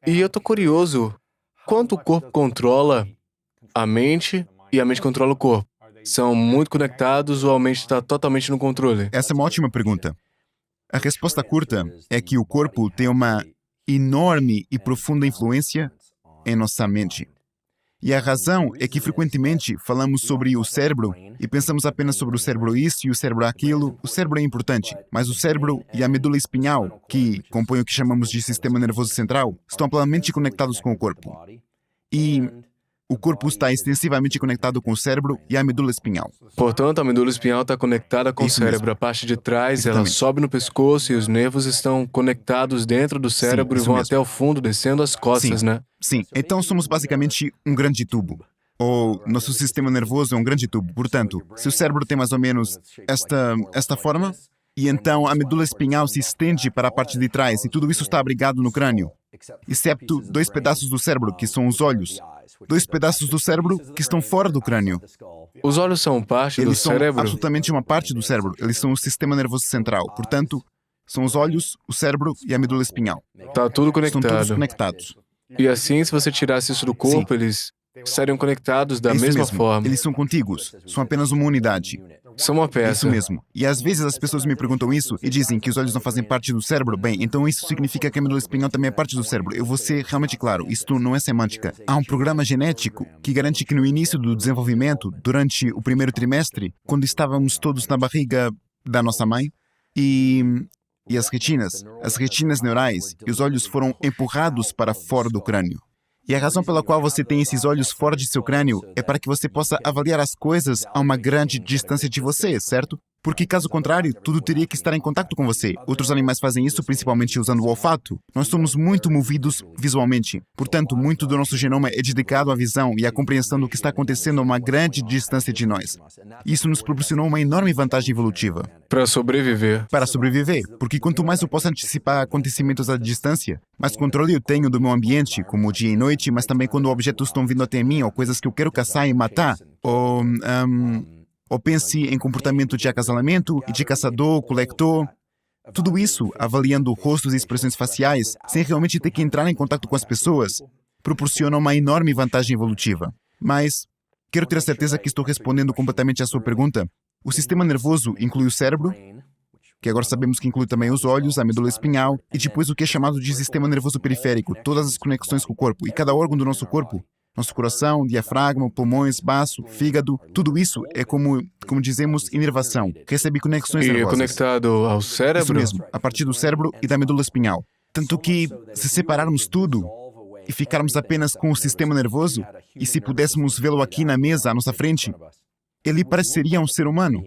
E eu tô curioso, quanto o corpo controla a mente e a mente controla o corpo? São muito conectados ou a mente está totalmente no controle? Essa é uma ótima pergunta. A resposta curta é que o corpo tem uma enorme e profunda influência em nossa mente. E a razão é que frequentemente falamos sobre o cérebro e pensamos apenas sobre o cérebro isso e o cérebro aquilo. O cérebro é importante, mas o cérebro e a medula espinhal, que compõem o que chamamos de sistema nervoso central, estão amplamente conectados com o corpo. E o corpo está extensivamente conectado com o cérebro e a medula espinhal. Portanto, a medula espinhal está conectada com o Isso cérebro. mesmo. A parte de trás, ela Exatamente. sobe no pescoço e os nervos estão conectados dentro do cérebro e isso vão mesmo. até o fundo, descendo as costas, né? Sim. Então somos basicamente um grande tubo. Ou nosso sistema nervoso é um grande tubo. Portanto, se o cérebro tem mais ou menos esta forma, e então a medula espinhal se estende para a parte de trás e tudo isso está abrigado no crânio, excepto 2 pedaços do cérebro, que são os olhos. 2 pedaços do cérebro que estão fora do crânio. Os olhos são parte do Eles são cérebro? absolutamente uma parte do cérebro. Eles são o sistema nervoso central. Portanto, são os olhos, o cérebro e a medula espinhal. Tá tudo Estão todos conectado. conectados. E assim, se você tirasse isso do corpo, eles estariam conectados da É isso mesma mesmo. forma. Eles são contíguos. São apenas uma unidade. São uma É peça. isso mesmo. E às vezes as pessoas me perguntam isso e dizem que os olhos não fazem parte do cérebro. Bem, então isso significa que a medula espinhal também é parte do cérebro. Eu vou ser realmente claro, isto não é semântica. Há um programa genético que garante que no início do desenvolvimento, durante o primeiro trimestre, quando estávamos todos na barriga da nossa mãe, e as retinas neurais e os olhos foram empurrados para fora do crânio. E a razão pela qual você tem esses olhos fora de seu crânio é para que você possa avaliar as coisas a uma grande distância de você, certo? Porque, caso contrário, tudo teria que estar em contato com você. Outros animais fazem isso principalmente usando o olfato. Nós somos muito movidos visualmente. Portanto, muito do nosso genoma é dedicado à visão e à compreensão do que está acontecendo a uma grande distância de nós. Isso nos proporcionou uma enorme vantagem evolutiva. Para sobreviver. Para sobreviver, porque quanto mais eu posso antecipar acontecimentos à distância, mais controle eu tenho do meu ambiente, como dia e noite, mas também quando objetos estão vindo até mim, ou coisas que eu quero caçar e matar, ou pense em comportamento de acasalamento e de caçador-coletor. Tudo isso, avaliando rostos e expressões faciais, sem realmente ter que entrar em contato com as pessoas, proporciona uma enorme vantagem evolutiva. Mas quero ter a certeza que estou respondendo completamente à sua pergunta. O sistema nervoso inclui o cérebro, que agora sabemos que inclui também os olhos, a medula espinhal, e depois o que é chamado de sistema nervoso periférico, todas as conexões com o corpo. E cada órgão do nosso corpo, nosso coração, diafragma, pulmões, baço, fígado, tudo isso é como dizemos, inervação, recebe conexões E é nervosas. conectado ao cérebro? Isso mesmo, a partir do cérebro e da medula espinhal. Tanto que, se separarmos tudo e ficarmos apenas com o sistema nervoso, e se pudéssemos vê-lo aqui na mesa à nossa frente, ele pareceria um ser humano.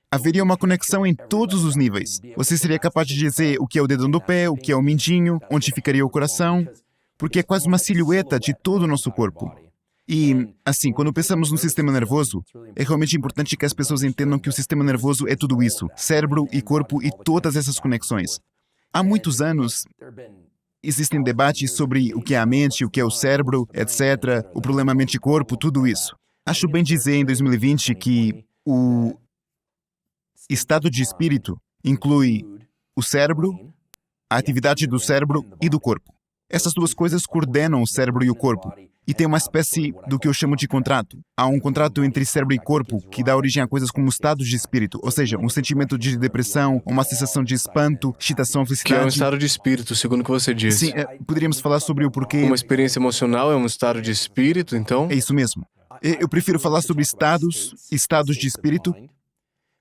Haveria uma conexão em todos os níveis. Você seria capaz de dizer o que é o dedão do pé, o que é o mindinho, onde ficaria o coração, porque é quase uma silhueta de todo o nosso corpo. E, assim, quando pensamos no sistema nervoso, é realmente importante que as pessoas entendam que o sistema nervoso é tudo isso, cérebro e corpo e todas essas conexões. Há muitos anos, existem debates sobre o que é a mente, o que é o cérebro, etc., o problema mente-corpo, tudo isso. Acho bem dizer em 2020 que o estado de espírito inclui o cérebro, a atividade do cérebro e do corpo. Essas duas coisas coordenam o cérebro e o corpo. E tem uma espécie do que eu chamo de contrato. Há um contrato entre cérebro e corpo que dá origem a coisas como estados de espírito, ou seja, um sentimento de depressão, uma sensação de espanto, excitação, Que é felicidade. um estado de espírito, segundo o que você disse. Sim, poderíamos falar sobre o porquê. Uma experiência emocional é um estado de espírito, então? É isso mesmo. Eu prefiro falar sobre estados de espírito,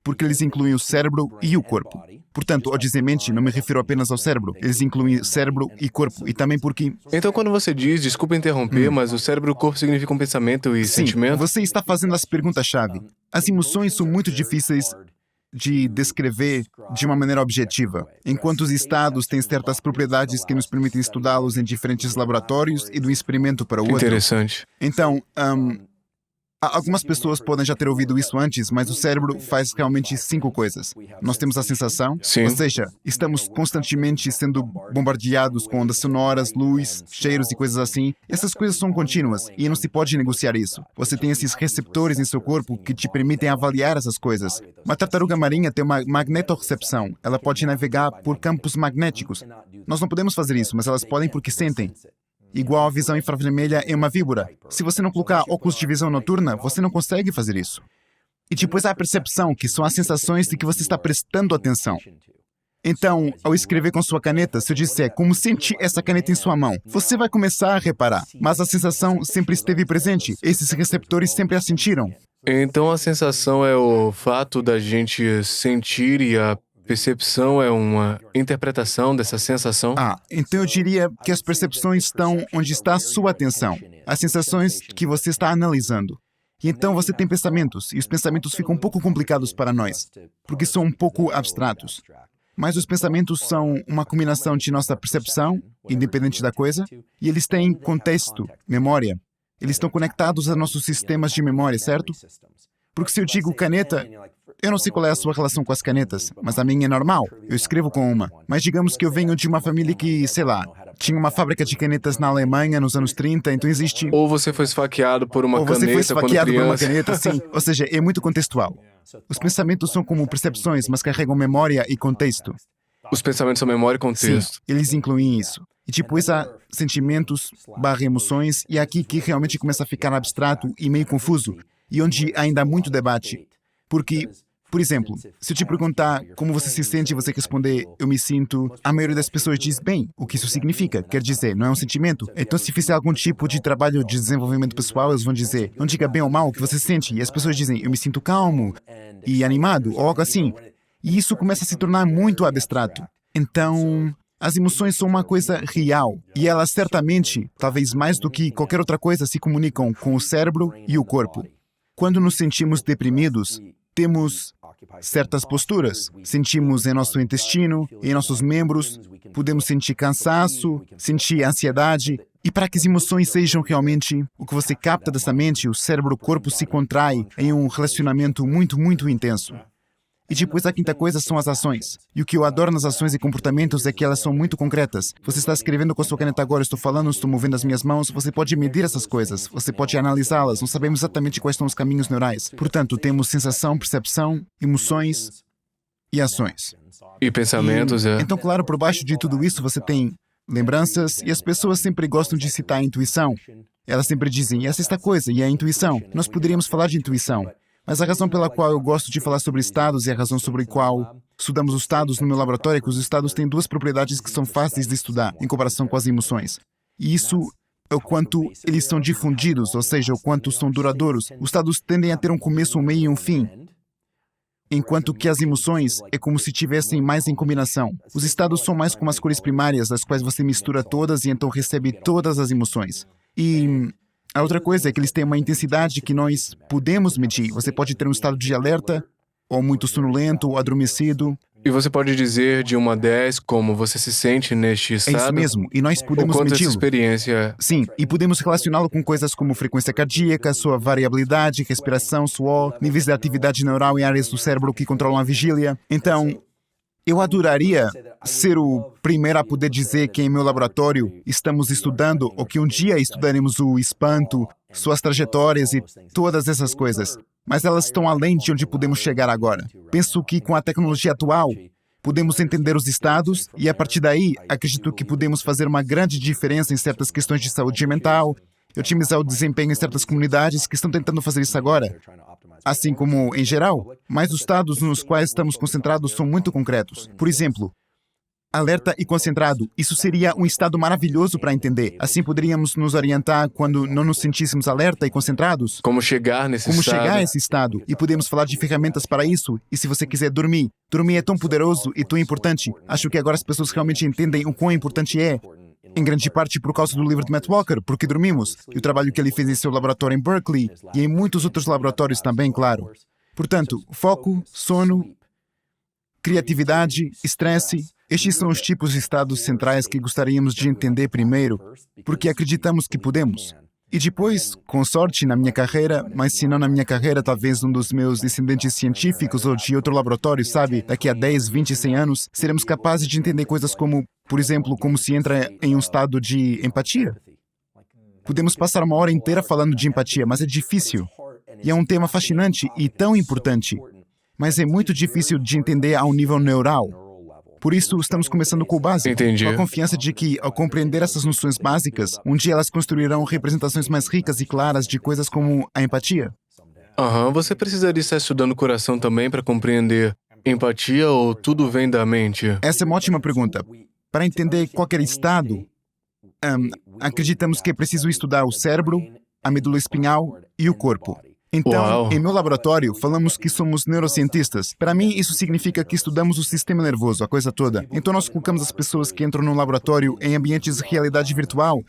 porque eles incluem o cérebro e o corpo. Portanto, ao dizer mente, não me refiro apenas ao cérebro. Eles incluem cérebro e corpo. E também porque... Então, quando você diz, desculpa interromper, mas o cérebro e o corpo significam pensamento e Sim, sentimento? você está fazendo as perguntas-chave. As emoções são muito difíceis de descrever de uma maneira objetiva, enquanto os estados têm certas propriedades que nos permitem estudá-los em diferentes laboratórios e de um experimento para o outro. Interessante. Então, algumas pessoas podem já ter ouvido isso antes, mas o cérebro faz realmente 5 coisas. Nós temos a sensação, Sim. ou seja, estamos constantemente sendo bombardeados com ondas sonoras, luz, cheiros e coisas assim. Essas coisas são contínuas e não se pode negociar isso. Você tem esses receptores em seu corpo que te permitem avaliar essas coisas. Uma tartaruga marinha tem uma magnetorrecepção. Ela pode navegar por campos magnéticos. Nós não podemos fazer isso, mas elas podem porque sentem. igual a visão infravermelha em uma víbora. Se você não colocar óculos de visão noturna, você não consegue fazer isso. E depois há a percepção, que são as sensações de que você está prestando atenção. Então, ao escrever com sua caneta, se eu disser como senti essa caneta em sua mão, você vai começar a reparar. Mas a sensação sempre esteve presente. Esses receptores sempre a sentiram. Então a sensação é o fato da gente sentir e a percepção é uma interpretação dessa sensação? Então eu diria que as percepções estão onde está a sua atenção. As sensações que você está analisando. E então você tem pensamentos, e os pensamentos ficam um pouco complicados para nós, porque são um pouco abstratos. Mas os pensamentos são uma combinação de nossa percepção, independente da coisa, e eles têm contexto, memória. Eles estão conectados a nossos sistemas de memória, certo? Porque se eu digo caneta, eu não sei qual é a sua relação com as canetas, mas a minha é normal, eu escrevo com uma. Mas digamos que eu venho de uma família que, sei lá, tinha uma fábrica de canetas na Alemanha nos anos 30, então existe... Ou você foi esfaqueado por uma Ou você foi caneta quando esfaqueado por uma criança. caneta, sim. Ou seja, é muito contextual. Os pensamentos são como percepções, mas carregam memória e contexto. Os pensamentos são memória e Sim, contexto. eles incluem isso. E depois há sentimentos/emoções, e é aqui que realmente começa a ficar abstrato e meio confuso, e onde ainda há muito debate. Porque, por exemplo, se eu te perguntar como você se sente e você responder, eu me sinto, a maioria das pessoas diz, bem, o que isso significa? Quer dizer, não é um sentimento. Então, se fizer algum tipo de trabalho de desenvolvimento pessoal, eles vão dizer, não diga bem ou mal o que você sente. E as pessoas dizem, eu me sinto calmo e animado, ou algo assim. E isso começa a se tornar muito abstrato. Então, as emoções são uma coisa real. E elas certamente, talvez mais do que qualquer outra coisa, se comunicam com o cérebro e o corpo. Quando nos sentimos deprimidos, temos certas posturas. Sentimos em nosso intestino, em nossos membros, podemos sentir cansaço, sentir ansiedade. E para que as emoções sejam realmente o que você capta dessa mente, o cérebro e o corpo se contraem em um relacionamento muito, muito intenso. E depois a quinta coisa são as ações. E o que eu adoro nas ações e comportamentos é que elas são muito concretas. Você está escrevendo com a sua caneta agora, estou falando, estou movendo as minhas mãos, você pode medir essas coisas, você pode analisá-las, não sabemos exatamente quais são os caminhos neurais. Portanto, temos sensação, percepção, emoções e ações. E pensamentos, Então, claro, por baixo de tudo isso você tem lembranças, e as pessoas sempre gostam de citar a intuição. Elas sempre dizem, essa é esta coisa, e a intuição. Nós poderíamos falar de intuição. Mas a razão pela qual eu gosto de falar sobre estados e a razão sobre a qual estudamos os estados no meu laboratório é que os estados têm duas propriedades que são fáceis de estudar em comparação com as emoções. E isso é o quanto eles são difundidos, ou seja, o quanto são duradouros. Os estados tendem a ter um começo, um meio e um fim, enquanto que as emoções é como se tivessem mais em combinação. Os estados são mais como as cores primárias, das quais você mistura todas e então recebe todas as emoções. E a outra coisa é que eles têm uma intensidade que nós podemos medir. Você pode ter um estado de alerta, ou muito sonolento, ou adormecido. E você pode dizer de 1 a 10 como você se sente neste estado? É isso mesmo, e nós podemos Ou quanto essa medi-lo. experiência... Sim, e podemos relacioná-lo com coisas como frequência cardíaca, sua variabilidade, respiração, suor, níveis de atividade neural em áreas do cérebro que controlam a vigília. Então, eu adoraria ser o primeiro a poder dizer que em meu laboratório estamos estudando ou que um dia estudaremos o espanto, suas trajetórias e todas essas coisas. Mas elas estão além de onde podemos chegar agora. Penso que com a tecnologia atual, podemos entender os estados e a partir daí, acredito que podemos fazer uma grande diferença em certas questões de saúde mental, otimizar o desempenho em certas comunidades que estão tentando fazer isso agora. Assim como em geral, mas os estados nos quais estamos concentrados são muito concretos. Por exemplo, alerta e concentrado. Isso seria um estado maravilhoso para entender. Assim poderíamos nos orientar quando não nos sentíssemos alerta e concentrados. Como chegar nesse Como estado? chegar a esse estado. E podemos falar de ferramentas para isso. E se você quiser dormir. Dormir é tão poderoso e tão importante. Acho que agora as pessoas realmente entendem o quão importante é. Em grande parte por causa do livro de Matt Walker, Porque Dormimos, e o trabalho que ele fez em seu laboratório em Berkeley, e em muitos outros laboratórios também, claro. Portanto, foco, sono, criatividade, estresse, estes são os tipos de estados centrais que gostaríamos de entender primeiro, porque acreditamos que podemos. E depois, com sorte na minha carreira, mas se não na minha carreira, talvez um dos meus descendentes científicos ou de outro laboratório, sabe, daqui a 10, 20, 100 anos, seremos capazes de entender coisas como, por exemplo, como se entra em um estado de empatia. Podemos passar uma hora inteira falando de empatia, mas é difícil. E é um tema fascinante e tão importante, mas é muito difícil de entender ao nível neural. Por isso, estamos começando com o básico, Entendi. com a confiança de que, ao compreender essas noções básicas, um dia elas construirão representações mais ricas e claras de coisas como a empatia. Você precisaria estar estudando o coração também para compreender empatia ou tudo vem da mente? Essa é uma ótima pergunta. Para entender qualquer estado, acreditamos que é preciso estudar o cérebro, a medula espinhal e o corpo. Então, Uau. em meu laboratório, falamos que somos neurocientistas. Para mim, isso significa que estudamos o sistema nervoso, a coisa toda. Então, nós colocamos as pessoas que entram no laboratório em ambientes de realidade virtual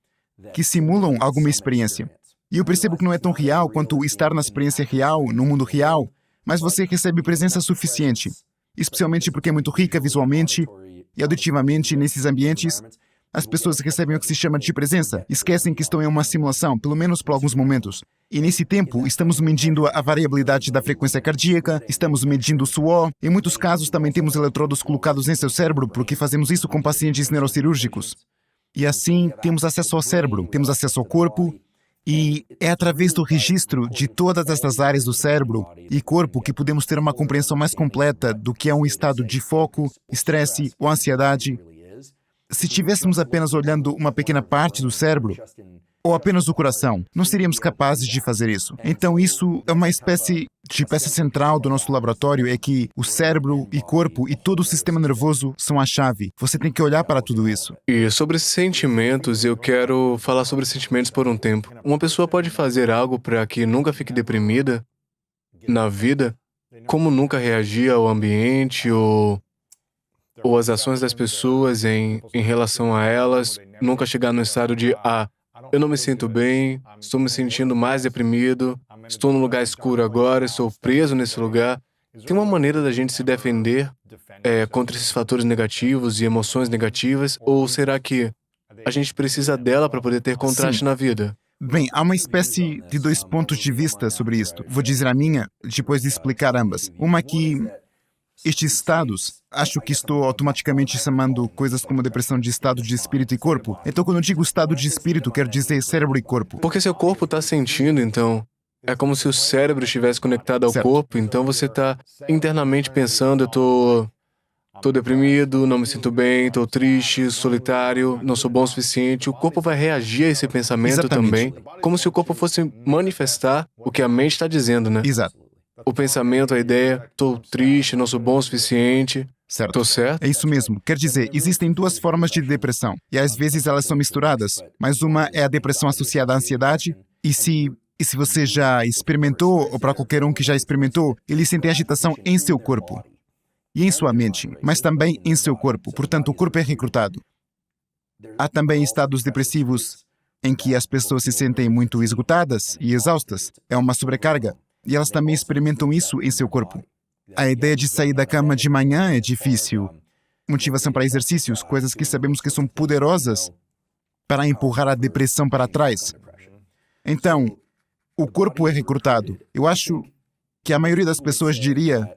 que simulam alguma experiência. E eu percebo que não é tão real quanto estar na experiência real, no mundo real, mas você recebe presença suficiente, especialmente porque é muito rica visualmente e auditivamente nesses ambientes. As pessoas recebem o que se chama de presença, esquecem que estão em uma simulação, pelo menos por alguns momentos. E nesse tempo, estamos medindo a variabilidade da frequência cardíaca, estamos medindo o suor. Em muitos casos, também temos eletrodos colocados em seu cérebro, porque fazemos isso com pacientes neurocirúrgicos. E assim, temos acesso ao cérebro, temos acesso ao corpo, e é através do registro de todas estas áreas do cérebro e corpo que podemos ter uma compreensão mais completa do que é um estado de foco, estresse ou ansiedade. Se estivéssemos apenas olhando uma pequena parte do cérebro, ou apenas o coração, não seríamos capazes de fazer isso. Então isso é uma espécie de peça central do nosso laboratório, é que o cérebro e corpo e todo o sistema nervoso são a chave. Você tem que olhar para tudo isso. E sobre sentimentos, eu quero falar sobre sentimentos por um tempo. Uma pessoa pode fazer algo para que nunca fique deprimida na vida, como nunca reagir ao ambiente ou as ações das pessoas em relação a elas, nunca chegar no estado de, eu não me sinto bem, estou me sentindo mais deprimido, estou num lugar escuro agora, estou preso nesse lugar. Tem uma maneira da gente se defender contra esses fatores negativos e emoções negativas, ou será que a gente precisa dela para poder ter contraste Sim. na vida? Bem, há uma espécie de dois pontos de vista sobre isto. Vou dizer a minha, depois de explicar ambas. Uma que estes estados, acho que estou automaticamente chamando coisas como depressão de estado de espírito e corpo. Então, quando eu digo estado de espírito, quero dizer cérebro e corpo. Porque seu corpo está sentindo, então, é como se o cérebro estivesse conectado ao Certo. corpo, então você está internamente pensando, eu tô deprimido, não me sinto bem, estou triste, solitário, não sou bom o suficiente. O corpo vai reagir a esse pensamento Exatamente. também, como se o corpo fosse manifestar o que a mente está dizendo, né? Exato. O pensamento, a ideia, estou triste, não sou bom o suficiente. Certo. Estou certo? É isso mesmo. Quer dizer, existem duas formas de depressão, e às vezes elas são misturadas, mas uma é a depressão associada à ansiedade, e se você já experimentou, ou para qualquer um que já experimentou, ele sente agitação em seu corpo e em sua mente, mas também em seu corpo. Portanto, o corpo é recrutado. Há também estados depressivos em que as pessoas se sentem muito esgotadas e exaustas. É uma sobrecarga. E elas também experimentam isso em seu corpo. A ideia de sair da cama de manhã é difícil. Motivação para exercícios, coisas que sabemos que são poderosas para empurrar a depressão para trás. Então, o corpo é recrutado. Eu acho que a maioria das pessoas diria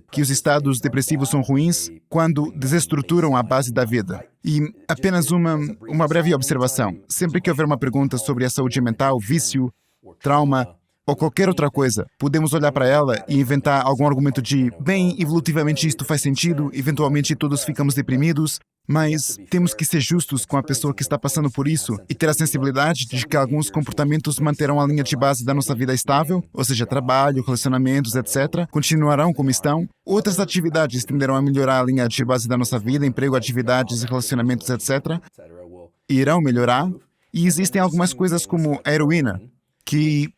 que os estados depressivos são ruins quando desestruturam a base da vida. E apenas uma breve observação. Sempre que houver uma pergunta sobre a saúde mental, vício, trauma ou qualquer outra coisa, podemos olhar para ela e inventar algum argumento de, bem, evolutivamente isto faz sentido, eventualmente todos ficamos deprimidos, mas temos que ser justos com a pessoa que está passando por isso e ter a sensibilidade de que alguns comportamentos manterão a linha de base da nossa vida estável, ou seja, trabalho, relacionamentos, etc., continuarão como estão. Outras atividades tenderão a melhorar a linha de base da nossa vida, emprego, atividades, relacionamentos, etc., irão melhorar. E existem algumas coisas como a heroína, que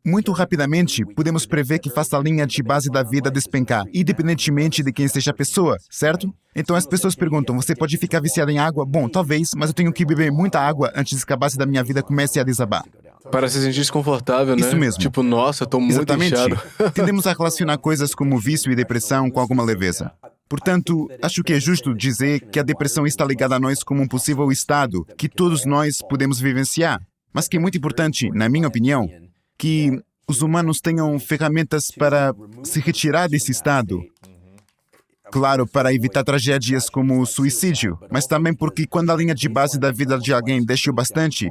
muito rapidamente, podemos prever que faça a linha de base da vida despencar, independentemente de quem seja a pessoa, certo? Então as pessoas perguntam, você pode ficar viciado em água? Bom, talvez, mas eu tenho que beber muita água antes que a base da minha vida comece a desabar. Para se sentir desconfortável, né? Isso mesmo. Tipo, nossa, tô muito Exatamente. inchado. Tendemos a relacionar coisas como vício e depressão com alguma leveza. Portanto, acho que é justo dizer que a depressão está ligada a nós como um possível estado que todos nós podemos vivenciar, mas que é muito importante, na minha opinião, que os humanos tenham ferramentas para se retirar desse estado. Claro, para evitar tragédias como o suicídio, mas também porque quando a linha de base da vida de alguém desce bastante,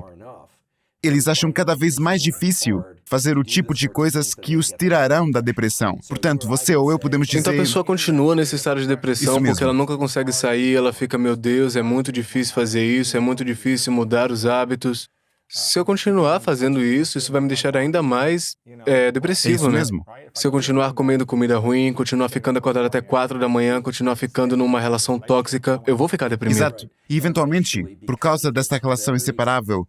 eles acham cada vez mais difícil fazer o tipo de coisas que os tirarão da depressão. Portanto, você ou eu podemos dizer... Então a pessoa continua nesse estado de depressão Isso mesmo. porque ela nunca consegue sair, ela fica, meu Deus, é muito difícil fazer isso, é muito difícil mudar os hábitos. Se eu continuar fazendo isso vai me deixar ainda mais depressivo, isso né? mesmo. Se eu continuar comendo comida ruim, continuar ficando acordado até 4 da manhã, continuar ficando numa relação tóxica, eu vou ficar deprimido. Exato. E, eventualmente, por causa desta relação inseparável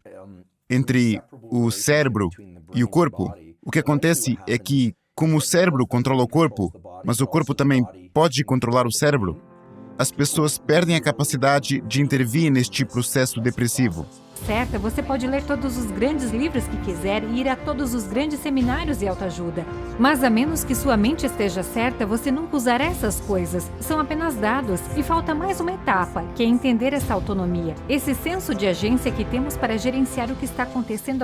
entre o cérebro e o corpo, o que acontece é que, como o cérebro controla o corpo, mas o corpo também pode controlar o cérebro, as pessoas perdem a capacidade de intervir neste processo depressivo. Certa, você pode ler todos os grandes livros que quiser e ir a todos os grandes seminários de autoajuda. Mas a menos que sua mente esteja certa, você nunca usará essas coisas. São apenas dados e falta mais uma etapa, que é entender essa autonomia. Esse senso de agência que temos para gerenciar o que está acontecendo ao